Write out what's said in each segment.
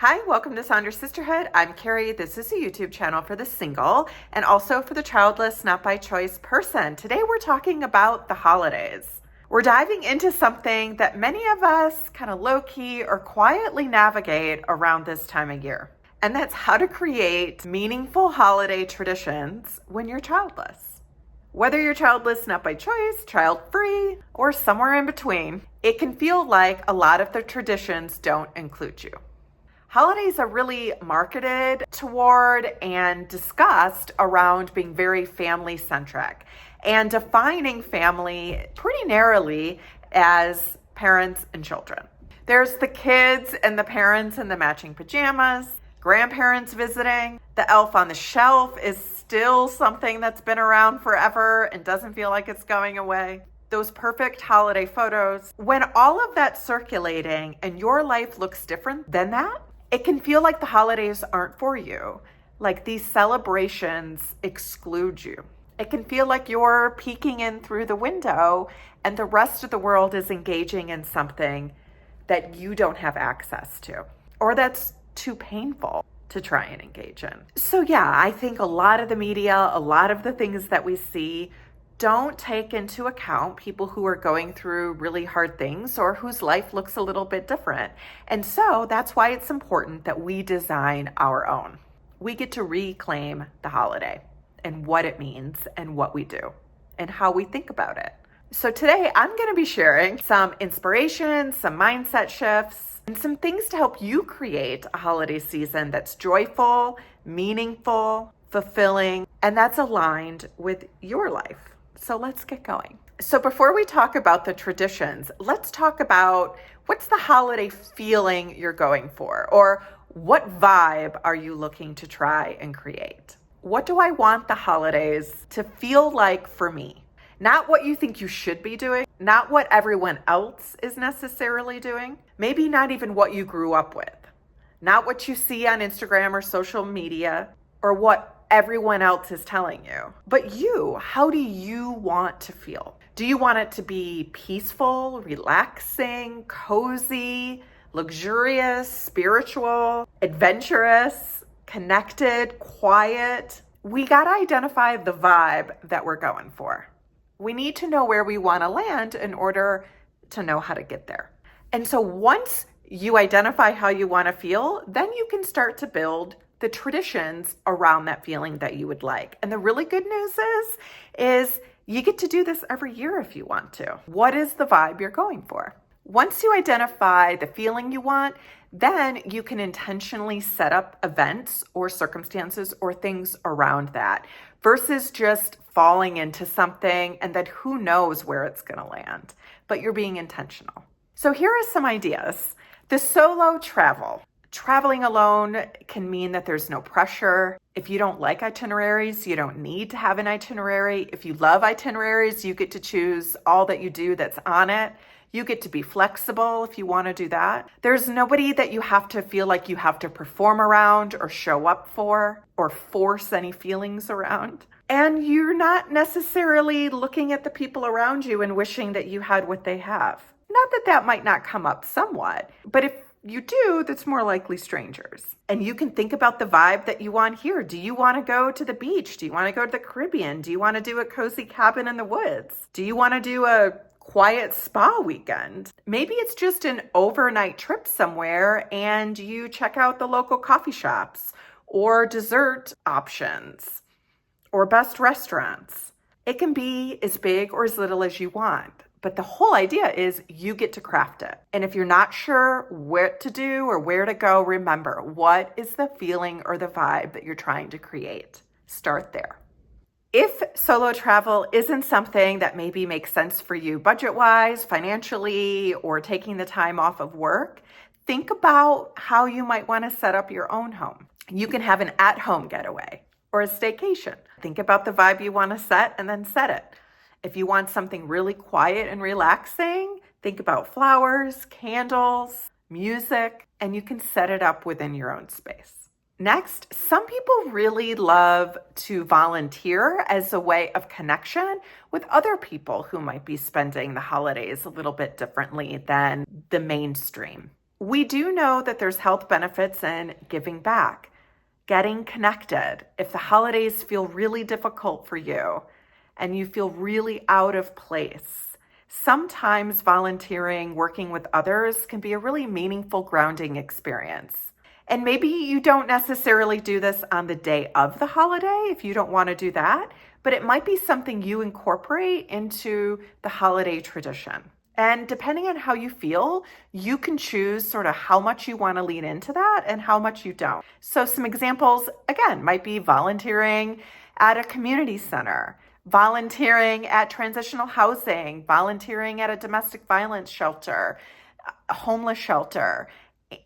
Hi, welcome to Saunders Sisterhood. I'm Carrie. This is a YouTube channel for the single and also for the childless, not by choice person. Today we're talking about the holidays. We're diving into something that many of us kind of low-key or quietly navigate around this time of year. And that's how to create meaningful holiday traditions when you're childless. Whether you're childless, not by choice, child-free, or somewhere in between, it can feel like a lot of the traditions don't include you. Holidays are really marketed toward and discussed around being very family-centric and defining family pretty narrowly as parents and children. There's the kids and the parents in the matching pajamas, grandparents visiting. The elf on the shelf is still something that's been around forever and doesn't feel like it's going away. Those perfect holiday photos. When all of that's circulating and your life looks different than that, it can feel like the holidays aren't for you, like these celebrations exclude you. It can feel like you're peeking in through the window and the rest of the world is engaging in something that you don't have access to, or that's too painful to try and engage in. So yeah, I think a lot of the media, a lot of the things that we see don't take into account people who are going through really hard things or whose life looks a little bit different. And so that's why it's important that we design our own. We get to reclaim the holiday and what it means and what we do and how we think about it. So today I'm going to be sharing some inspiration, some mindset shifts, and some things to help you create a holiday season that's joyful, meaningful, fulfilling, and that's aligned with your life. So let's get going. So before we talk about the traditions, let's talk about what's the holiday feeling you're going for, or what vibe are you looking to try and create? What do I want the holidays to feel like for me? Not what you think you should be doing, not what everyone else is necessarily doing, maybe not even what you grew up with, not what you see on Instagram or social media, or what everyone else is telling you. But you, how do you want to feel? Do you want it to be peaceful, relaxing, cozy, luxurious, spiritual, adventurous, connected, quiet? We got to identify the vibe that we're going for. We need to know where we want to land in order to know how to get there. And so once you identify how you want to feel, then you can start to build the traditions around that feeling that you would like. And the really good news is you get to do this every year if you want to. What is the vibe you're going for? Once you identify the feeling you want, then you can intentionally set up events or circumstances or things around that versus just falling into something and then who knows where it's going to land, but you're being intentional. So here are some ideas. The solo travel. Traveling alone can mean that there's no pressure. If you don't like itineraries, you don't need to have an itinerary. If you love itineraries, you get to choose all that you do that's on it. You get to be flexible if you want to do that. There's nobody that you have to feel like you have to perform around or show up for or force any feelings around. And you're not necessarily looking at the people around you and wishing that you had what they have. Not that that might not come up somewhat, but if you do, that's more likely strangers. And you can think about the vibe that you want here. Do you want to go to the beach? Do you want to go to the Caribbean? Do you want to do a cozy cabin in the woods? Do you want to do a quiet spa weekend? Maybe it's just an overnight trip somewhere and you check out the local coffee shops or dessert options or best restaurants. It can be as big or as little as you want. But the whole idea is you get to craft it. And if you're not sure what to do or where to go, remember, what is the feeling or the vibe that you're trying to create? Start there. If solo travel isn't something that maybe makes sense for you budget-wise, financially, or taking the time off of work, think about how you might want to set up your own home. You can have an at-home getaway or a staycation. Think about the vibe you want to set and then set it. If you want something really quiet and relaxing, think about flowers, candles, music, and you can set it up within your own space. Next, some people really love to volunteer as a way of connection with other people who might be spending the holidays a little bit differently than the mainstream. We do know that there's health benefits in giving back, getting connected. If the holidays feel really difficult for you and you feel really out of place, sometimes volunteering, working with others can be a really meaningful grounding experience. And maybe you don't necessarily do this on the day of the holiday if you don't want to do that, but it might be something you incorporate into the holiday tradition. And depending on how you feel, you can choose sort of how much you want to lean into that and how much you don't. So some examples, again, might be volunteering at a community center, volunteering at transitional housing, volunteering at a domestic violence shelter, a homeless shelter,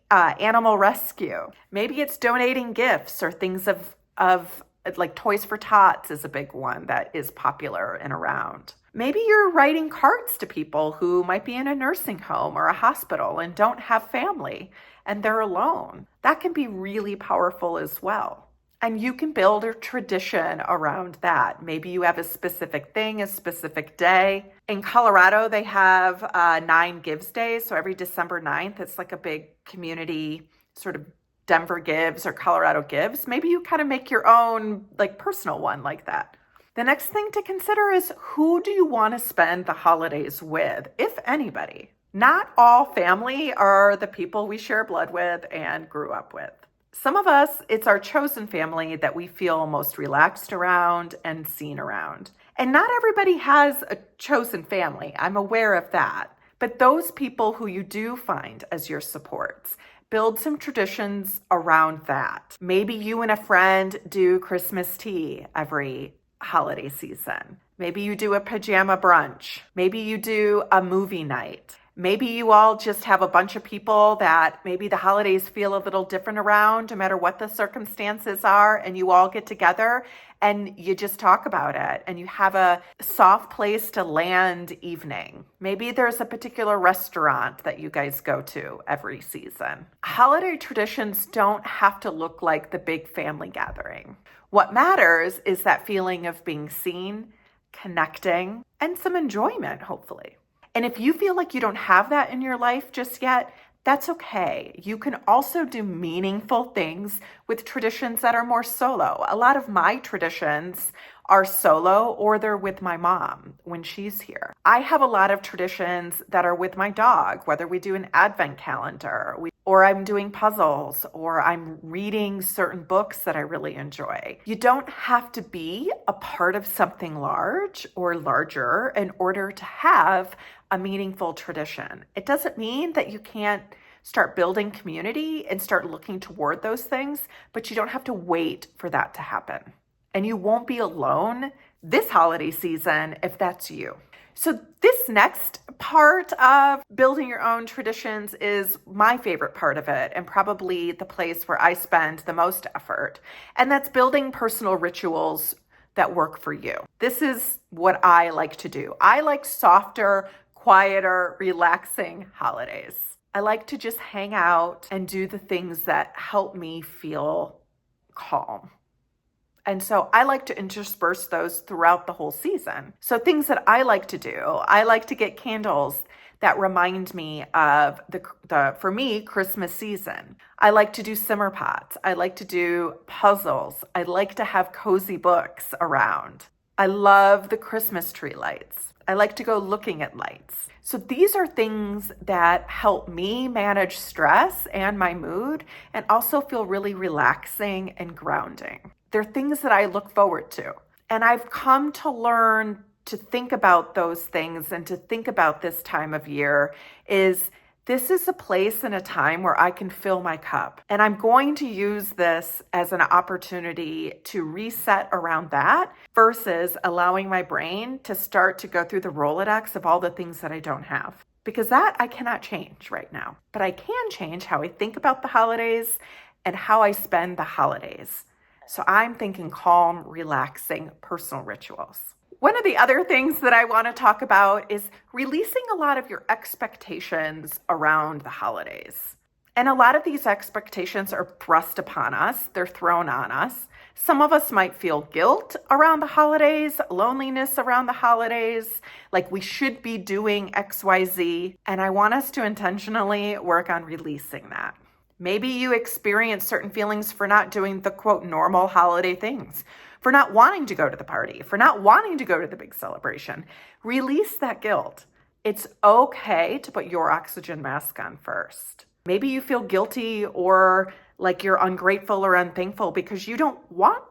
animal rescue. Maybe it's donating gifts or things of like Toys for Tots is a big one that is popular and around. Maybe you're writing cards to people who might be in a nursing home or a hospital and don't have family and they're alone. That can be really powerful as well. And you can build a tradition around that. Maybe you have a specific thing, a specific day. In Colorado, they have 9 Gives Days. So every December 9th, it's like a big community sort of Denver Gives or Colorado Gives. Maybe you kind of make your own like personal one like that. The next thing to consider is who do you want to spend the holidays with, if anybody? Not all family are the people we share blood with and grew up with. Some of us, it's our chosen family that we feel most relaxed around and seen around. And not everybody has a chosen family. I'm aware of that. But those people who you do find as your supports, build some traditions around that. Maybe you and a friend do Christmas tea every holiday season. Maybe you do a pajama brunch. Maybe you do a movie night. Maybe you all just have a bunch of people that maybe the holidays feel a little different around, no matter what the circumstances are, and you all get together and you just talk about it and you have a soft place to land evening. Maybe there's a particular restaurant that you guys go to every season. Holiday traditions don't have to look like the big family gathering. What matters is that feeling of being seen, connecting, and some enjoyment, hopefully. And if you feel like you don't have that in your life just yet, that's okay. You can also do meaningful things with traditions that are more solo. A lot of my traditions are solo or they're with my mom when she's here. I have a lot of traditions that are with my dog, whether we do an advent calendar or I'm doing puzzles or I'm reading certain books that I really enjoy. You don't have to be a part of something large or larger in order to have a meaningful tradition. It doesn't mean that you can't start building community and start looking toward those things, but you don't have to wait for that to happen. And you won't be alone this holiday season if that's you. So this next part of building your own traditions is my favorite part of it and probably the place where I spend the most effort. And that's building personal rituals that work for you. This is what I like to do. I like softer, quieter, relaxing holidays. I like to just hang out and do the things that help me feel calm. And so I like to intersperse those throughout the whole season. So things that I like to do, I like to get candles that remind me of for me, Christmas season. I like to do simmer pots. I like to do puzzles. I like to have cozy books around. I love the Christmas tree lights. I like to go looking at lights. So these are things that help me manage stress and my mood and also feel really relaxing and grounding. They're things that I look forward to. And I've come to learn to think about those things and to think about this time of year is this is a place and a time where I can fill my cup. And I'm going to use this as an opportunity to reset around that versus allowing my brain to start to go through the Rolodex of all the things that I don't have. Because that I cannot change right now. But I can change how I think about the holidays and how I spend the holidays. So I'm thinking calm, relaxing, personal rituals. One of the other things that I want to talk about is releasing a lot of your expectations around the holidays. And a lot of these expectations are thrust upon us, they're thrown on us. Some of us might feel guilt around the holidays, loneliness around the holidays, like we should be doing XYZ. And I want us to intentionally work on releasing that. Maybe you experience certain feelings for not doing the quote normal holiday things, for not wanting to go to the party, for not wanting to go to the big celebration. Release that guilt. It's okay to put your oxygen mask on first. Maybe you feel guilty or like you're ungrateful or unthankful because you don't want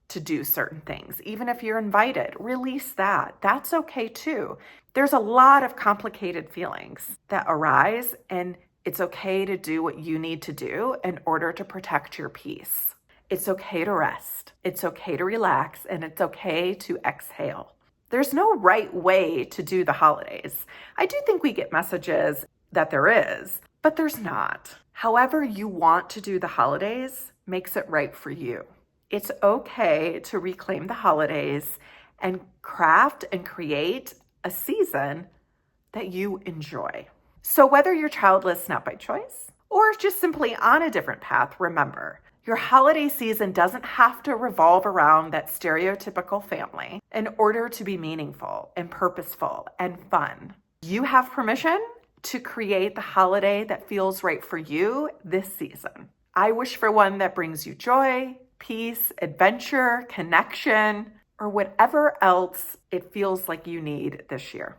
to do certain things, even if you're invited. Release that. That's okay too. There's a lot of complicated feelings that arise, and it's okay to do what you need to do in order to protect your peace. It's okay to rest. It's okay to relax, and it's okay to exhale. There's no right way to do the holidays. I do think we get messages that there is, but there's not. However you want to do the holidays makes it right for you. It's okay to reclaim the holidays and craft and create a season that you enjoy. So whether you're childless not by choice or just simply on a different path, remember, your holiday season doesn't have to revolve around that stereotypical family in order to be meaningful and purposeful and fun. You have permission to create the holiday that feels right for you this season. I wish for one that brings you joy, peace, adventure, connection, or whatever else it feels like you need this year.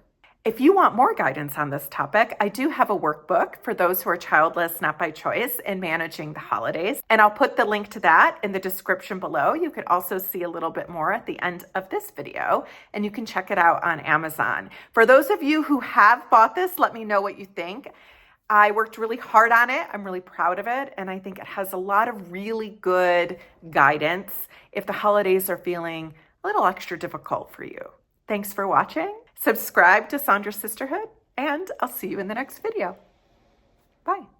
If you want more guidance on this topic, I do have a workbook for those who are childless, not by choice, in managing the holidays. And I'll put the link to that in the description below. You could also see a little bit more at the end of this video, and you can check it out on Amazon. For those of you who have bought this, let me know what you think. I worked really hard on it. I'm really proud of it. And I think it has a lot of really good guidance if the holidays are feeling a little extra difficult for you. Thanks for watching. Subscribe to Sandra's Sisterhood, and I'll see you in the next video. Bye.